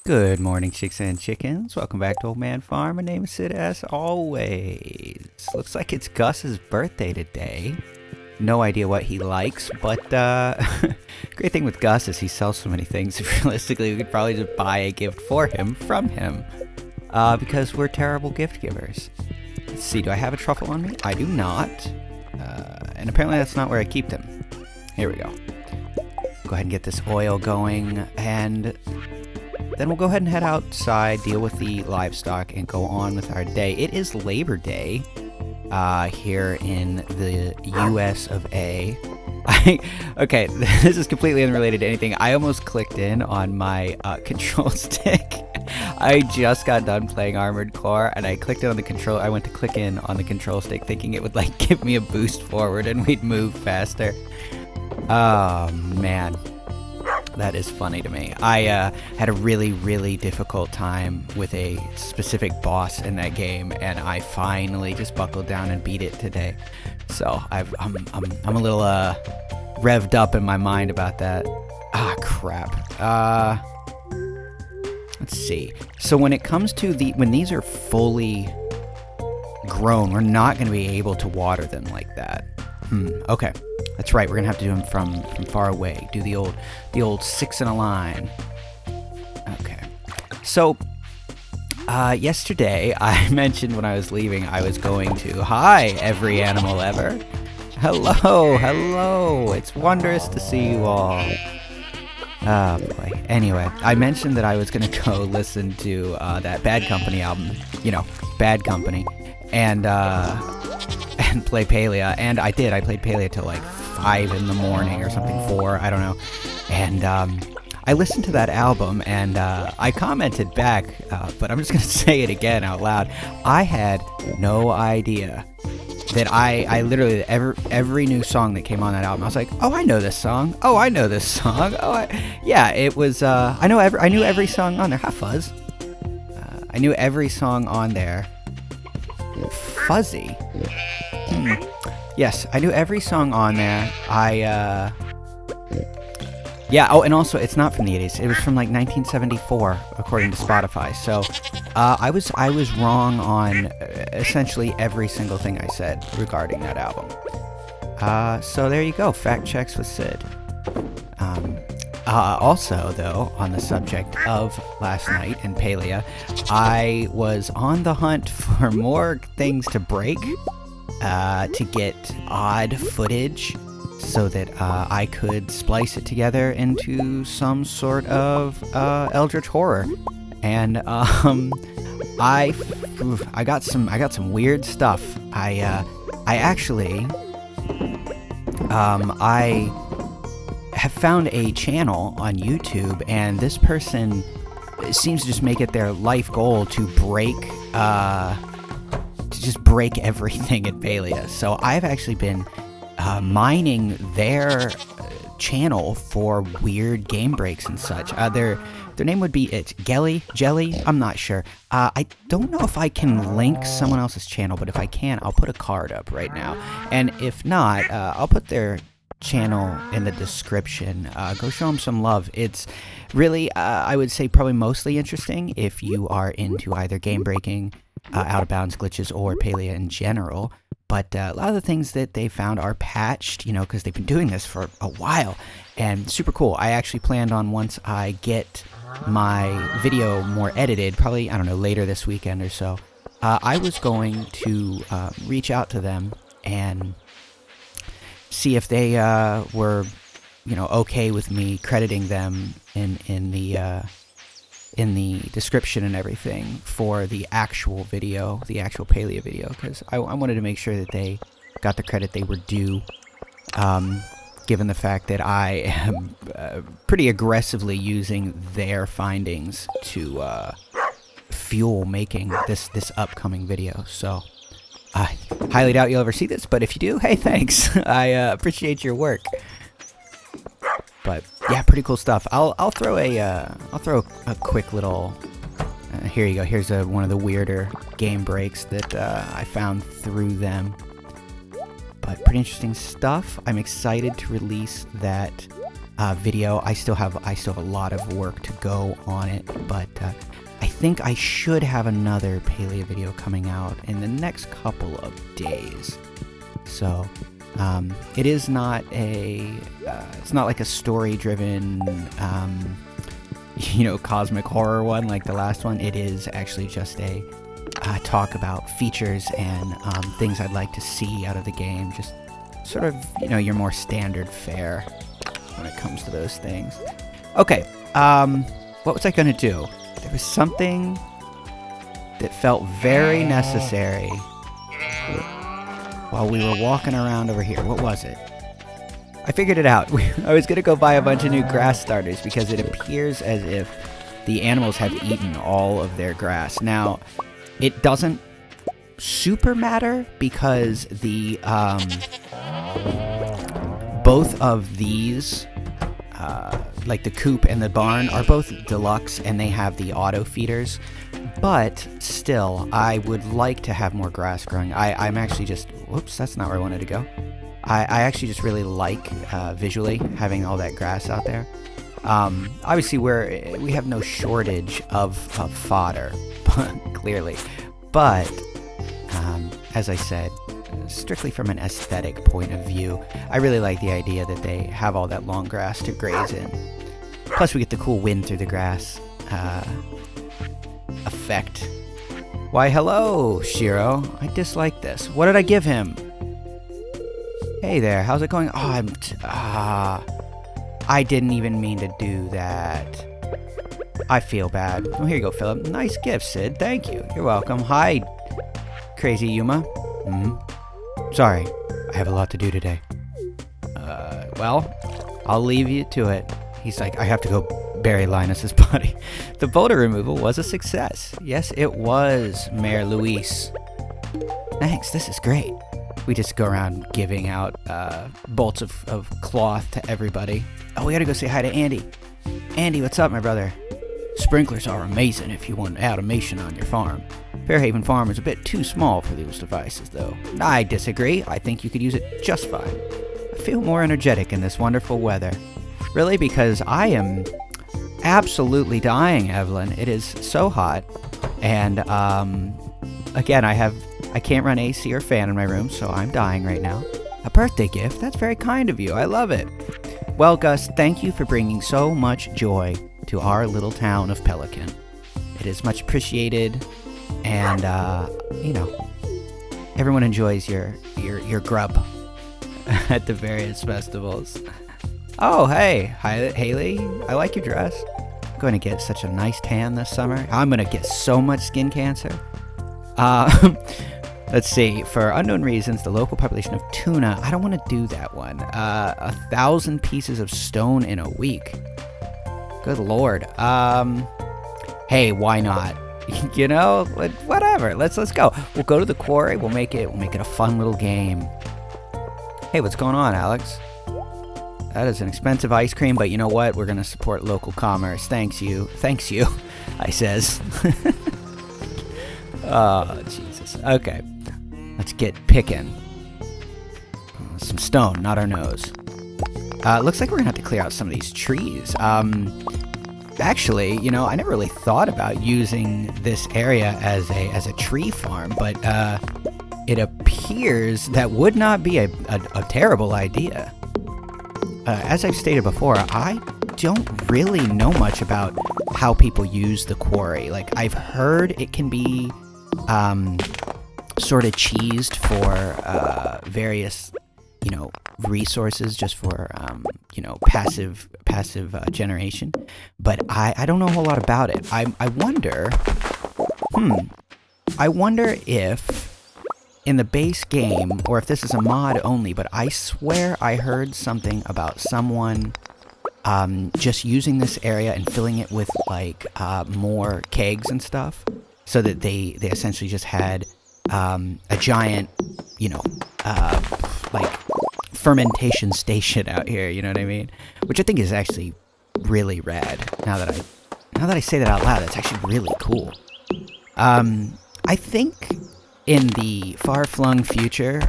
Good morning, chicks and chickens. Welcome back to Old Man Farm. My name is Sid, as always. Looks like it's Gus's birthday today. No idea what he likes, but great thing with Gus is he sells so many things. Realistically, we could probably just buy a gift for him from him, because we're terrible gift givers. Let's see, do I have a truffle on me? I do not, and apparently that's not where I keep them. Here we go. Go ahead and get this oil going, and then we'll go ahead and head outside, deal with the livestock, and go on with our day. It is Labor Day here in the US of A. Okay, this is completely unrelated to anything. I almost clicked in on my control stick. I just got done playing Armored Core, and I clicked in on the control. I went to click in on the control stick thinking it would like give me a boost forward and we'd move faster. Oh, man. That is funny to me. I had a really difficult time with a specific boss in that game, and I finally just buckled down and beat it today. So I'm a little revved up in my mind about that. Ah, crap. Let's see. So when it comes to when these are fully grown, we're not going to be able to water them like that. Okay. That's right, we're gonna have to do them from far away. Do the old 6 in a line. Okay. So, yesterday I mentioned when I was leaving I was going to hi every animal ever. Hello. It's wondrous to see you all. Oh boy. Anyway, I mentioned that I was gonna go listen to that Bad Company album. You know, Bad Company, and play Palea, and I did. I played Palea till like 5 in the morning or something, 4, I don't know. And I listened to that album, and I commented back, but I'm just gonna say it again out loud. I had no idea that I literally every new song that came on that album, I was like, oh, I know this song. Oh, I know this song. Oh, yeah. It was. I knew every song on there. Hi, Fuzz. I knew every song on there. Fuzzy. Yes, I knew every song on there. Yeah, oh, and also, it's not from the 80s. It was from, like, 1974, according to Spotify. So, I was wrong on essentially every single thing I said regarding that album. So there you go. Fact checks with Sid. Also, though, on the subject of last night and Palea, I was on the hunt for more things to break, to get odd footage so that I could splice it together into some sort of eldritch horror. And I got some weird stuff. I have found a channel on YouTube, and this person seems to just make it their life goal to break everything at Palea. So I've actually been mining their channel for weird game breaks and such. Their name would be Jelly. I'm not sure. I don't know if I can link someone else's channel, but if I can, I'll put a card up right now. And if not, I'll put their channel in the description. Go show them some love. It's really, I would say, probably mostly interesting if you are into either game breaking, out of bounds glitches, or Palea in general. But a lot of the things that they found are patched, you know, because they've been doing this for a while, and super cool. I actually planned on, once I get my video more edited, probably, I don't know, later this weekend or so, I was going to reach out to them and see if they were, you know, okay with me crediting them in the description and everything for the actual video, the actual Palea video, because I wanted to make sure that they got the credit they were due, given the fact that I am pretty aggressively using their findings to fuel making this upcoming video. So I highly doubt you'll ever see this, but if you do, hey, thanks. I appreciate your work. But yeah, pretty cool stuff. I'll throw a quick little. Here you go. Here's one of the weirder game breaks that I found through them. But pretty interesting stuff. I'm excited to release that video. I still have a lot of work to go on it, but I think I should have another Palea video coming out in the next couple of days. So it is not it's not like a story-driven, cosmic horror one like the last one. It is actually just a talk about features and things I'd like to see out of the game. Just sort of, your more standard fare when it comes to those things. Okay, what was I going to do? There was something that felt very necessary while we were walking around over here. What was it? I figured it out. I was going to go buy a bunch of new grass starters because it appears as if the animals have eaten all of their grass. Now, it doesn't super matter because the both of these, like the coop and the barn, are both deluxe and they have the auto feeders. But still, I would like to have more grass growing. I'm actually just... Whoops, that's not where I wanted to go. I actually just really like, visually, having all that grass out there. Obviously, we have no shortage of fodder, clearly. But, as I said, strictly from an aesthetic point of view, I really like the idea that they have all that long grass to graze in. Plus, we get the cool wind through the grass effect. Why, hello, Shiro. I dislike this. What did I give him? Hey there, how's it going? Oh, I didn't even mean to do that. I feel bad. Oh, here you go, Philip. Nice gift, Sid. Thank you. You're welcome. Hi, Crazy Yuma. Sorry, I have a lot to do today. Well, I'll leave you to it. He's like, I have to go bury Linus's body. The boulder removal was a success. Yes, it was, Mayor Luis. Thanks, this is great. We just go around giving out bolts of cloth to everybody. Oh, we gotta go say hi to Andy. Andy, what's up, my brother? Sprinklers are amazing if you want automation on your farm. Fairhaven Farm is a bit too small for those devices, though. I disagree. I think you could use it just fine. I feel more energetic in this wonderful weather. Really, because I am absolutely dying, Evelyn. It is so hot. And, again, I can't run AC or fan in my room, so I'm dying right now. A birthday gift? That's very kind of you. I love it. Well, Gus, thank you for bringing so much joy to our little town of Pelican. It is much appreciated, and, everyone enjoys your grub at the various festivals. Oh, hey. Hi, Haley. I like your dress. I'm going to get such a nice tan this summer. I'm going to get so much skin cancer. Let's see. For unknown reasons, the local population of tuna. I don't want to do that one. 1,000 pieces of stone in a week. Good lord. Hey, why not? Whatever. Let's go. We'll go to the quarry. We'll make it a fun little game. Hey, what's going on, Alex? That is an expensive ice cream, but you know what? We're gonna support local commerce. Thanks you, I says. Oh, Jesus. Okay. Let's get picking. Some stone, not our nose. Looks like we're gonna have to clear out some of these trees. Actually, I never really thought about using this area as a tree farm, but it appears that would not be a terrible idea. As I've stated before, I don't really know much about how people use the quarry. Like, I've heard it can be sort of cheesed for various, resources, just for, passive generation. But I don't know a whole lot about it. I wonder if in the base game, or if this is a mod only, but I swear I heard something about someone just using this area and filling it with, like, more kegs and stuff, so that they essentially just had a giant, like, fermentation station out here, you know what I mean? Which I think is actually really rad. Now that I say that out loud, that's actually really cool. I think in the far-flung future,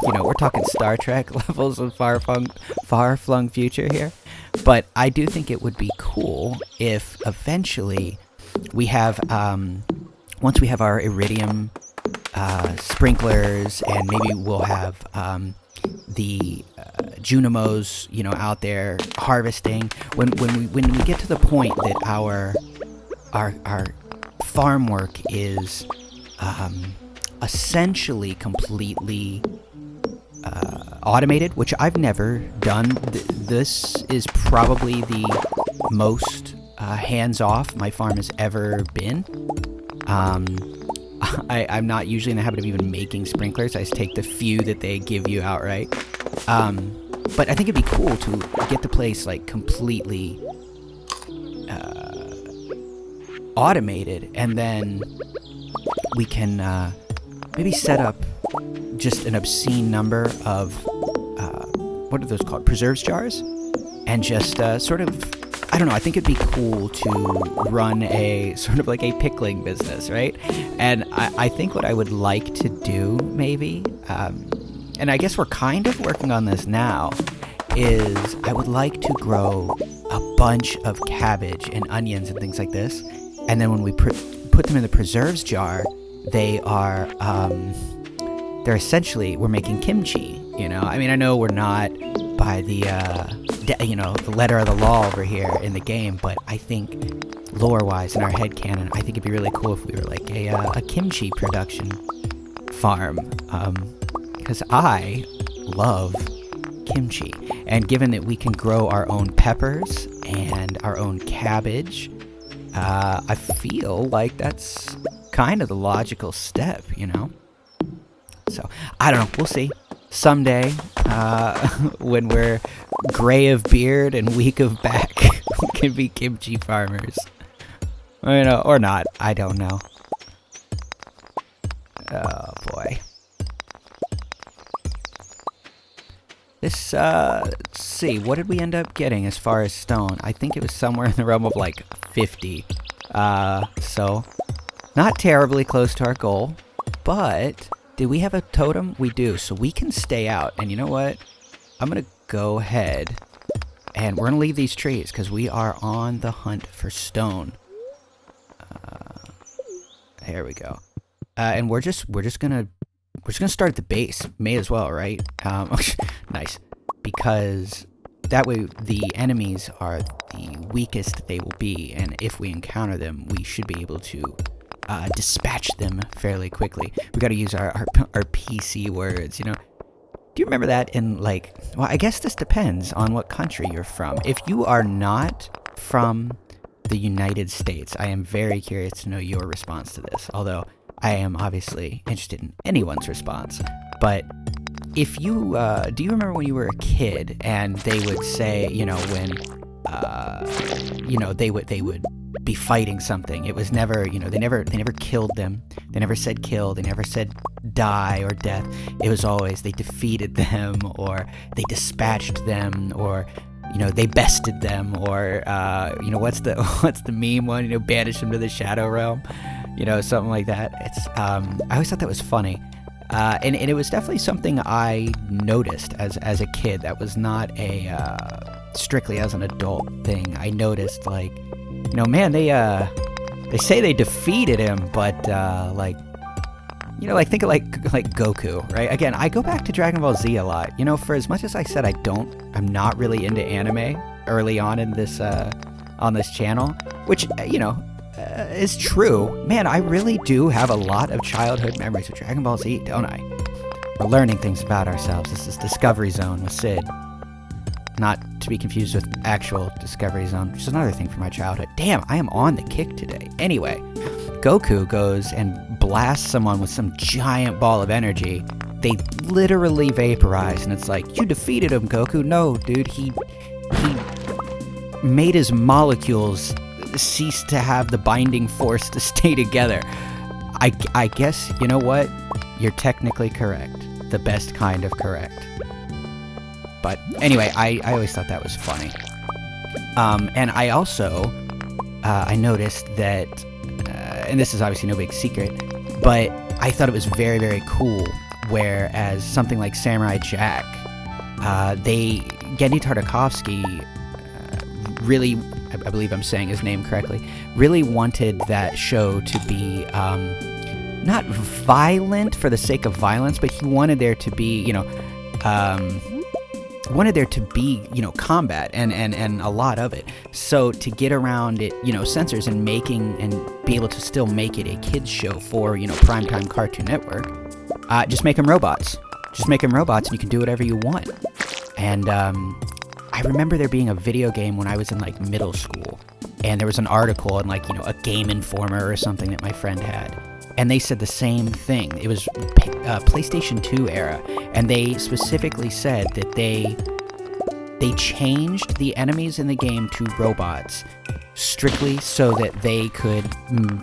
we're talking Star Trek levels of far-flung future here, But I do think it would be cool if eventually we have, once we have our iridium sprinklers, and maybe we'll have the Junimos, out there harvesting. When we get to the point that our farm work is essentially completely automated, which I've never done. This is probably the most hands-off my farm has ever been. I'm not usually in the habit of even making sprinklers. I just take the few that they give you outright. But I think it'd be cool to get the place like completely automated, and then we can maybe set up just an obscene number of what are those called? Preserves jars, and just sort of, I don't know, I think it'd be cool to run a sort of like a pickling business, right? And I think what I would like to do maybe, and I guess we're kind of working on this now, is I would like to grow a bunch of cabbage and onions and things like this. And then when we put them in the preserves jar, they are, they're essentially, we're making kimchi, I mean, I know we're not by the, the letter of the law over here in the game, but I think lore-wise in our head canon, I think it'd be really cool if we were like a kimchi production farm, because I love kimchi. And given that we can grow our own peppers and our own cabbage, I feel like that's kind of the logical step, So, I don't know. We'll see. Someday, when we're gray of beard and weak of back, we can be kimchi farmers. Or not. I don't know. Oh, boy. This, let's see. What did we end up getting as far as stone? I think it was somewhere in the realm of, like, 50. So, not terribly close to our goal. But, do we have a totem? We do. So, we can stay out. And you know what? I'm going to go ahead. And we're going to leave these trees, because we are on the hunt for stone. There we go. And we're just gonna start at the base. May as well, right? Nice. Because that way the enemies are the weakest they will be, and if we encounter them, we should be able to dispatch them fairly quickly. We got to use our PC words, Do you remember that in, like... Well, I guess this depends on what country you're from. If you are not from the United States, I am very curious to know your response to this. Although, I am obviously interested in anyone's response. But if you... do you remember when you were a kid and they would say, when... they would be fighting something. It was never, they never killed them. They never said kill. They never said die or death. It was always they defeated them, or they dispatched them, or they bested them, or what's the meme one? Banish them to the shadow realm. Something like that. It's I always thought that was funny. And it was definitely something I noticed as a kid. That was not a strictly as an adult thing. I noticed, like, man, they say they defeated him, but think of like Goku, right? Again, I go back to Dragon Ball Z a lot. For as much as I said I'm not really into anime early on in this on this channel, which is true. Man, I really do have a lot of childhood memories of Dragon Ball Z, don't I? We're learning things about ourselves. This is Discovery Zone with Sid. Not to be confused with actual Discovery Zone, which is another thing from my childhood. Damn, I am on the kick today. Anyway, Goku goes and blasts someone with some giant ball of energy. They literally vaporize, and it's like, you defeated him, Goku. No, dude, he made his molecules cease to have the binding force to stay together. I guess, you know what? You're technically correct. The best kind of correct. But anyway, I always thought that was funny. And I also, I noticed that, and this is obviously no big secret, but I thought it was very, very cool, whereas something like Samurai Jack, Genndy Tartakovsky really, I believe I'm saying his name correctly, really wanted that show to be not violent for the sake of violence, but he wanted there to be, combat and a lot of it. So to get around it, censors and be able to still make it a kids show for, primetime Cartoon Network, just make them robots. Just make them robots and you can do whatever you want. And I remember there being a video game when I was in like middle school, and there was an article in like, a Game Informer or something that my friend had. And they said the same thing. It was PlayStation 2 era, and they specifically said that they changed the enemies in the game to robots strictly so that they could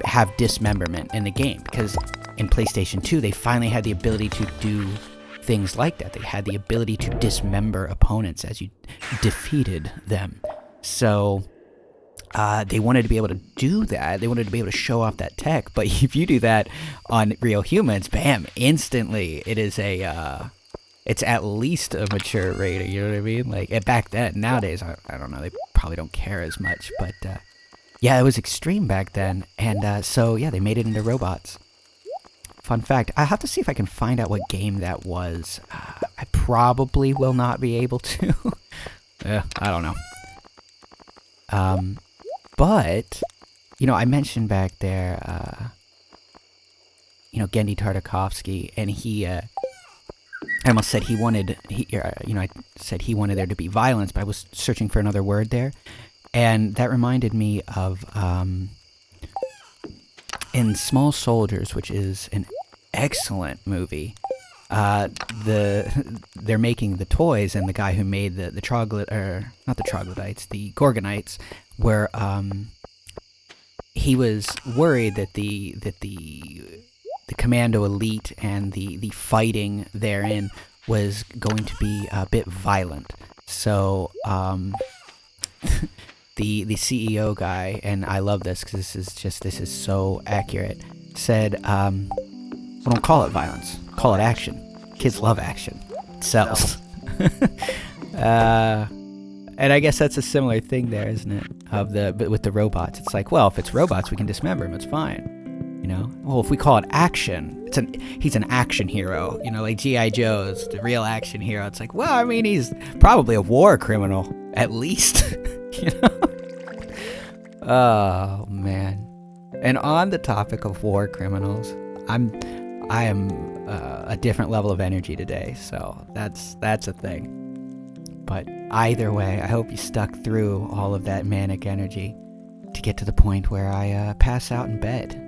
have dismemberment in the game. Because in PlayStation 2, they finally had the ability to do things like that. They had the ability to dismember opponents as you defeated them. So they wanted to be able to do that. They wanted to be able to show off that tech. But if you do that on real humans, bam, instantly it is it's at least a mature rating, you know what I mean? Like, back then, nowadays, I don't know, they probably don't care as much. But yeah, it was extreme back then. And so, yeah, they made it into robots. Fun fact, I have to see if I can find out what game that was. I probably will not be able to. I don't know. But, I mentioned back there, Gendy Tartakovsky, and I almost said I said he wanted there to be violence, but I was searching for another word there. And that reminded me of, in Small Soldiers, which is an excellent movie, they're making the toys, and the guy who made the not the troglodytes, the Gorgonites, where he was worried that the commando elite and the fighting therein was going to be a bit violent. So the CEO guy, and I love this because this is so accurate, said, well, don't call it violence, call it action. Kids love action. It sells. And I guess that's a similar thing there, isn't it? But with the robots, it's like, well, if it's robots, we can dismember them. It's fine. Well, if we call it action, he's an action hero. Like G.I. Joe's the real action hero. It's like, well, I mean, he's probably a war criminal at least. Oh man. And on the topic of war criminals, I am a different level of energy today, so that's a thing. But either way, I hope you stuck through all of that manic energy to get to the point where I pass out in bed.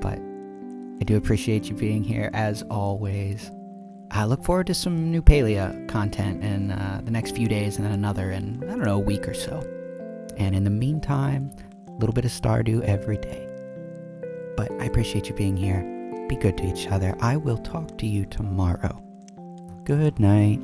But I do appreciate you being here, as always. I look forward to some new Palea content in the next few days, and then another in, I don't know, a week or so. And in the meantime, a little bit of Stardew every day. But I appreciate you being here. Be good to each other. I will talk to you tomorrow. Good night.